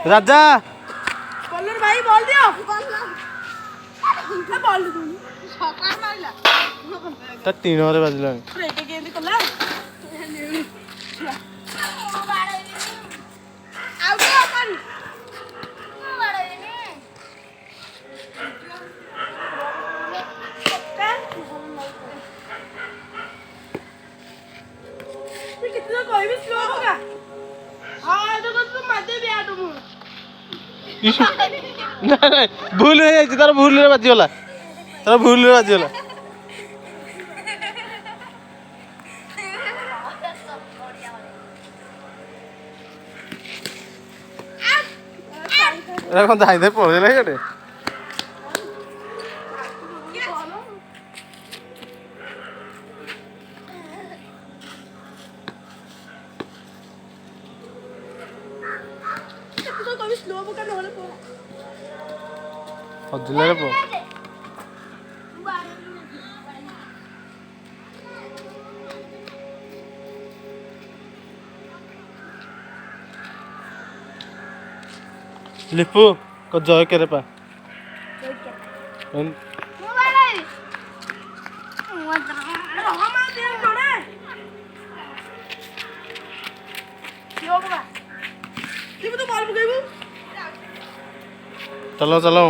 राजा bowler भाई ball दियो ball दूनी छक्का मारला तो 3 ओवर बजला ब्रेक गेंद कला आउट अपन कितना कोई भी स्लो होगा हाँ तो तुम मत भी आ तुम ना ना भूल हो जाए तार भूल रे बाजीला तार भूल रे बाजीला এরা কোন দাইতে পড়ে লাগে রে तो कोई स्लो होगा ना होले पो হদিলে রে পো লিপু কো জয় করে পা मोबाइल हमारा दिल जोड़े क्यों होगा क्यों तो बॉल बुकेबू चलो चलो